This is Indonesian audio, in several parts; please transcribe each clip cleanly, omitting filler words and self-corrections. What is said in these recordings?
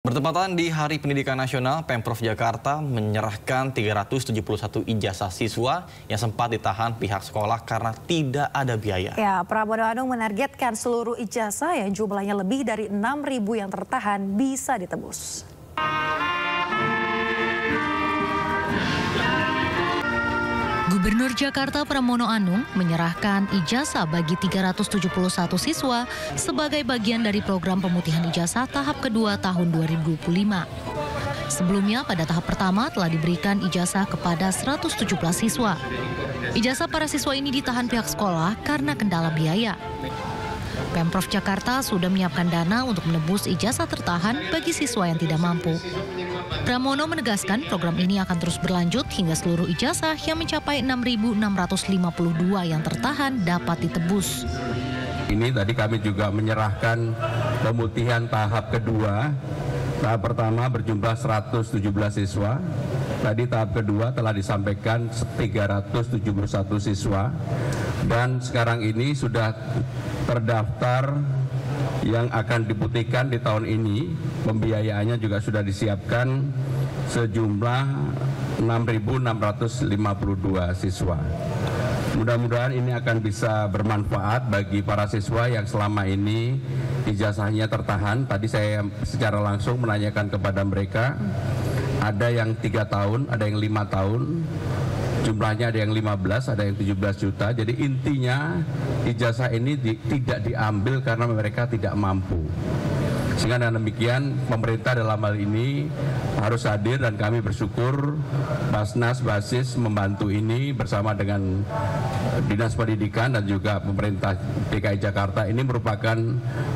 Bertepatan di Hari Pendidikan Nasional, Pemprov Jakarta menyerahkan 371 ijazah siswa yang sempat ditahan pihak sekolah karena tidak ada biaya. Ya, Pramono Anung menargetkan seluruh ijazah yang jumlahnya lebih dari 6.000 yang tertahan bisa ditebus. Gubernur Jakarta Pramono Anung menyerahkan ijazah bagi 371 siswa sebagai bagian dari program pemutihan ijazah tahap kedua tahun 2025. Sebelumnya pada tahap pertama telah diberikan ijazah kepada 117 siswa. Ijazah para siswa ini ditahan pihak sekolah karena kendala biaya. Pemprov Jakarta sudah menyiapkan dana untuk menebus ijazah tertahan bagi siswa yang tidak mampu. Pramono menegaskan program ini akan terus berlanjut hingga seluruh ijazah yang mencapai 6.652 yang tertahan dapat ditebus. Ini tadi kami juga menyerahkan pemutihan tahap kedua. Tahap pertama berjumlah 117 siswa. Tadi tahap kedua telah disampaikan 371 siswa. Dan sekarang ini sudah terdaftar yang akan diputihkan di tahun ini. Pembiayaannya juga sudah disiapkan sejumlah 6.652 siswa. Mudah-mudahan ini akan bisa bermanfaat bagi para siswa yang selama ini ijazahnya tertahan. Tadi saya secara langsung menanyakan kepada mereka, ada yang 3 tahun, ada yang 5 tahun, jumlahnya ada yang 15, ada yang 17 juta. Jadi intinya ijazah ini tidak diambil karena mereka tidak mampu. Sehingga dengan demikian pemerintah dalam hal ini harus hadir dan kami bersyukur Basnas Basis membantu ini bersama dengan Dinas Pendidikan dan juga pemerintah DKI Jakarta. Ini merupakan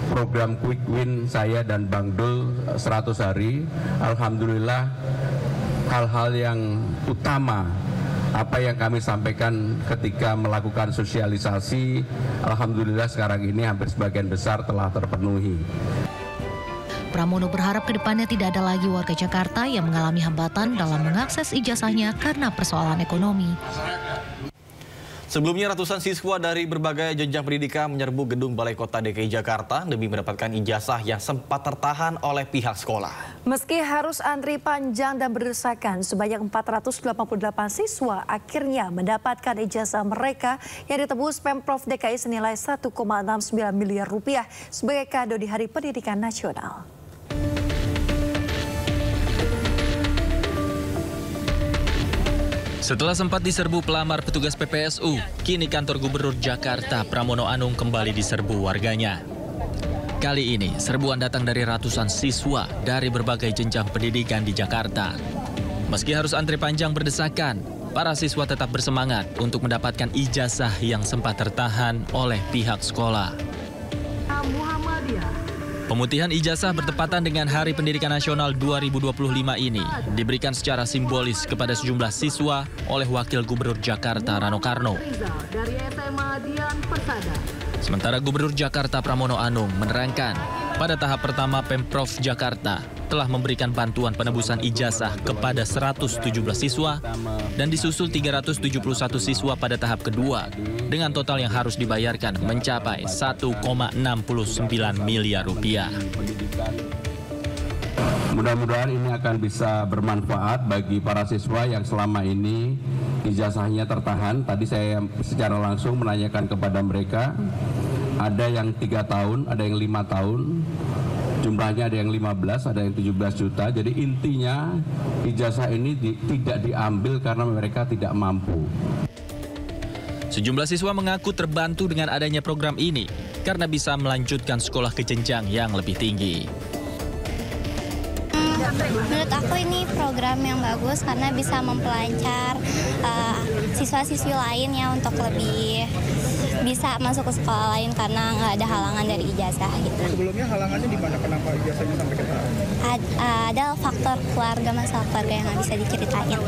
program quick win saya dan Bang Dul 100 hari. Alhamdulillah hal-hal yang utama apa yang kami sampaikan ketika melakukan sosialisasi, alhamdulillah sekarang ini hampir sebagian besar telah terpenuhi. Pramono berharap kedepannya tidak ada lagi warga Jakarta yang mengalami hambatan dalam mengakses ijazahnya karena persoalan ekonomi. Sebelumnya ratusan siswa dari berbagai jenjang pendidikan menyerbu gedung Balai Kota DKI Jakarta demi mendapatkan ijazah yang sempat tertahan oleh pihak sekolah. Meski harus antri panjang dan berdesakan, sebanyak 488 siswa akhirnya mendapatkan ijazah mereka yang ditebus Pemprov DKI senilai 1,69 miliar rupiah sebagai kado di Hari Pendidikan Nasional. Setelah sempat diserbu pelamar petugas PPSU, kini kantor Gubernur Jakarta Pramono Anung kembali diserbu warganya. Kali ini, serbuan datang dari ratusan siswa dari berbagai jenjang pendidikan di Jakarta. Meski harus antri panjang berdesakan, para siswa tetap bersemangat untuk mendapatkan ijazah yang sempat tertahan oleh pihak sekolah. Pemutihan ijazah bertepatan dengan Hari Pendidikan Nasional 2025 ini diberikan secara simbolis kepada sejumlah siswa oleh Wakil Gubernur Jakarta Rano Karno. Sementara Gubernur Jakarta Pramono Anung menerangkan, pada tahap pertama Pemprov Jakarta telah memberikan bantuan penebusan ijazah kepada 117 siswa dan disusul 371 siswa pada tahap kedua dengan total yang harus dibayarkan mencapai 1,69 miliar rupiah. Mudah-mudahan ini akan bisa bermanfaat bagi para siswa yang selama ini ijazahnya tertahan. Tadi saya secara langsung menanyakan kepada mereka, ada yang 3 tahun, ada yang 5 tahun, jumlahnya ada yang 15, ada yang 17 juta. Jadi intinya ijazah ini tidak diambil karena mereka tidak mampu. Sejumlah siswa mengaku terbantu dengan adanya program ini karena bisa melanjutkan sekolah ke jenjang yang lebih tinggi. Menurut aku ini program yang bagus karena bisa mempelancar siswa-siswi lainnya untuk lebih bisa masuk ke sekolah lain karena nggak ada halangan dari ijazah gitu. Sebelumnya halangannya di mana? Kenapa ijazahnya sampai ketahan? Ada faktor keluarga, masalah keluarga yang nggak bisa diceritain.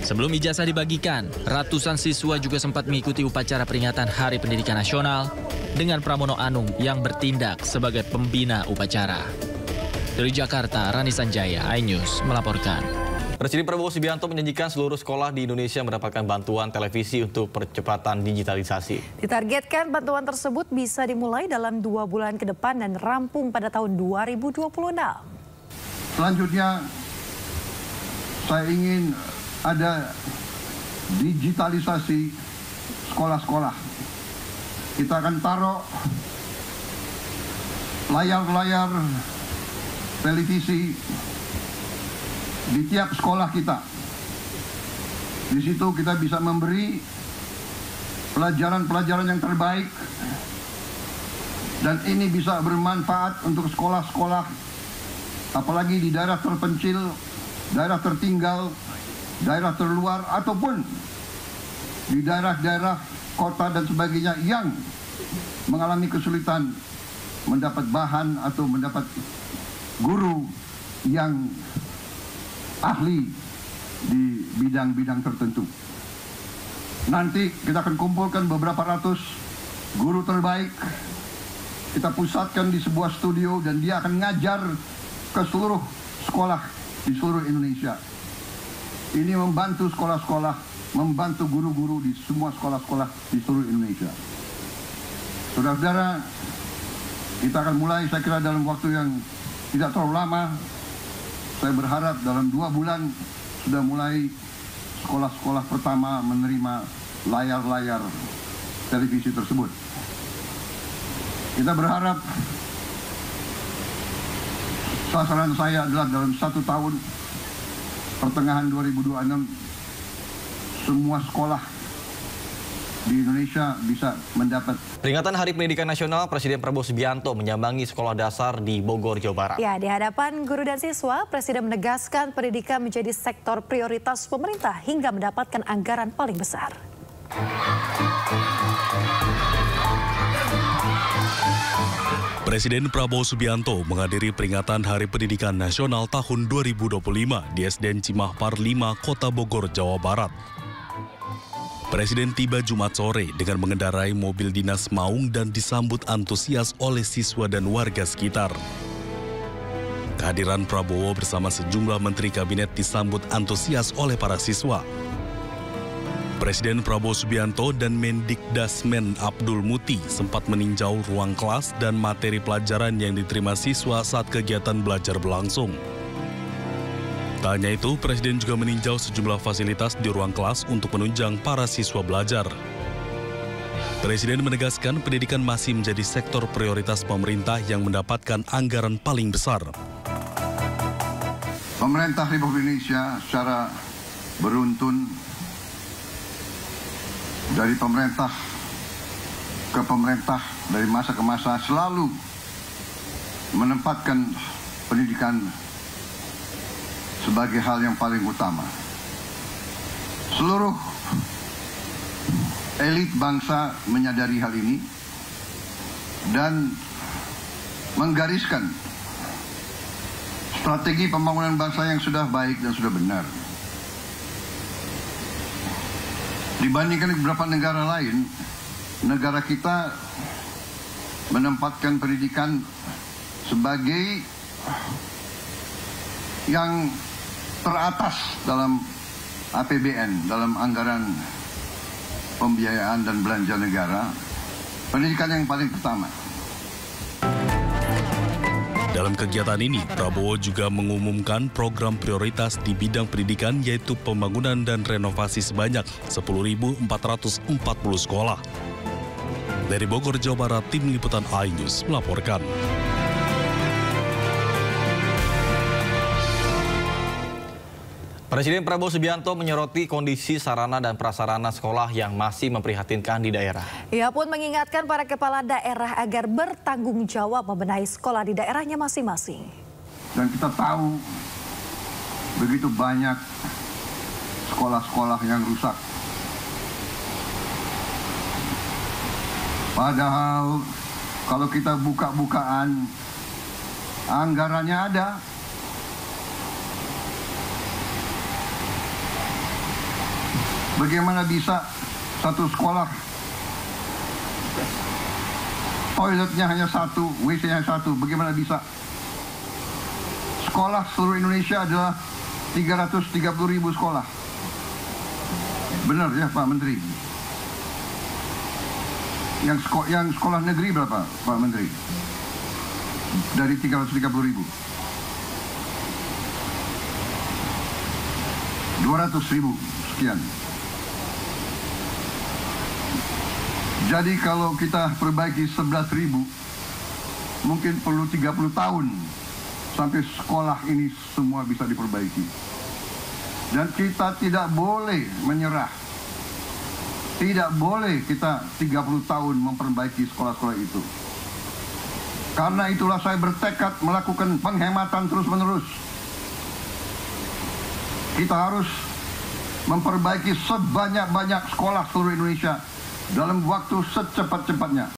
Sebelum ijazah dibagikan, ratusan siswa juga sempat mengikuti upacara peringatan Hari Pendidikan Nasional dengan Pramono Anung yang bertindak sebagai pembina upacara. Dari Jakarta, Rani Sanjaya, iNews melaporkan. Presiden Prabowo Subianto menjanjikan seluruh sekolah di Indonesia mendapatkan bantuan televisi untuk percepatan digitalisasi. Ditargetkan bantuan tersebut bisa dimulai dalam 2 bulan ke depan dan rampung pada tahun 2026. Selanjutnya, saya ingin ada digitalisasi sekolah-sekolah. Kita akan taruh layar-layar televisi di tiap sekolah kita. Di situ kita bisa memberi pelajaran-pelajaran yang terbaik, dan ini bisa bermanfaat untuk sekolah-sekolah, apalagi di daerah terpencil, daerah tertinggal, daerah terluar, ataupun di daerah-daerah kota dan sebagainya yang mengalami kesulitan mendapat bahan atau mendapat guru yang ahli di bidang-bidang tertentu. Nanti kita akan kumpulkan beberapa ratus guru terbaik, kita pusatkan di sebuah studio, dan dia akan ngajar ke seluruh sekolah di seluruh Indonesia. Ini membantu sekolah-sekolah, membantu guru-guru di semua sekolah-sekolah di seluruh Indonesia. Saudara-saudara, kita akan mulai, saya kira dalam waktu yang tidak terlalu lama. Saya berharap dalam 2 bulan sudah mulai sekolah-sekolah pertama menerima layar-layar televisi tersebut. Kita berharap, sasaran saya adalah dalam 1 tahun, pertengahan 2026, semua sekolah di Indonesia bisa mendapat. Peringatan Hari Pendidikan Nasional, Presiden Prabowo Subianto menyambangi sekolah dasar di Bogor, Jawa Barat. Ya, di hadapan guru dan siswa, Presiden menegaskan pendidikan menjadi sektor prioritas pemerintah hingga mendapatkan anggaran paling besar. Presiden Prabowo Subianto menghadiri peringatan Hari Pendidikan Nasional tahun 2025 di SDN Cimahpar 5, Kota Bogor, Jawa Barat. Presiden tiba Jumat sore dengan mengendarai mobil dinas maung dan disambut antusias oleh siswa dan warga sekitar. Kehadiran Prabowo bersama sejumlah menteri kabinet disambut antusias oleh para siswa. Presiden Prabowo Subianto dan Mendikdasmen Abdul Muti sempat meninjau ruang kelas dan materi pelajaran yang diterima siswa saat kegiatan belajar berlangsung. Tak hanya itu, Presiden juga meninjau sejumlah fasilitas di ruang kelas untuk menunjang para siswa belajar. Presiden menegaskan pendidikan masih menjadi sektor prioritas pemerintah yang mendapatkan anggaran paling besar. Pemerintah Republik Indonesia secara beruntun dari pemerintah ke pemerintah, dari masa ke masa, selalu menempatkan pendidikan sebagai hal yang paling utama. Seluruh elit bangsa menyadari hal ini dan menggariskan strategi pembangunan bangsa yang sudah baik dan sudah benar. Dibandingkan beberapa negara lain, negara kita menempatkan pendidikan sebagai yang teratas dalam APBN, dalam anggaran pembiayaan dan belanja negara, pendidikan yang paling pertama. Dalam kegiatan ini, Prabowo juga mengumumkan program prioritas di bidang pendidikan, yaitu pembangunan dan renovasi sebanyak 10.440 sekolah. Dari Bogor, Jawa Barat, Tim Liputan iNews melaporkan. Presiden Prabowo Subianto menyoroti kondisi sarana dan prasarana sekolah yang masih memprihatinkan di daerah. Ia pun mengingatkan para kepala daerah agar bertanggung jawab membenahi sekolah di daerahnya masing-masing. Dan kita tahu begitu banyak sekolah-sekolah yang rusak. Padahal kalau kita buka-bukaan, anggarannya ada. Bagaimana bisa satu sekolah toiletnya hanya satu, WC-nya satu? Bagaimana bisa? Sekolah seluruh Indonesia adalah 330.000 sekolah. Benar ya Pak Menteri? Yang sekolah negeri berapa Pak Menteri? Dari 330.000. 200.000 sekian. Jadi kalau kita perbaiki 11.000, mungkin perlu 30 tahun sampai sekolah ini semua bisa diperbaiki. Dan kita tidak boleh menyerah. Tidak boleh kita 30 tahun memperbaiki sekolah-sekolah itu. Karena itulah saya bertekad melakukan penghematan terus-menerus. Kita harus memperbaiki sebanyak-banyak sekolah seluruh Indonesia dalam waktu secepat-cepatnya.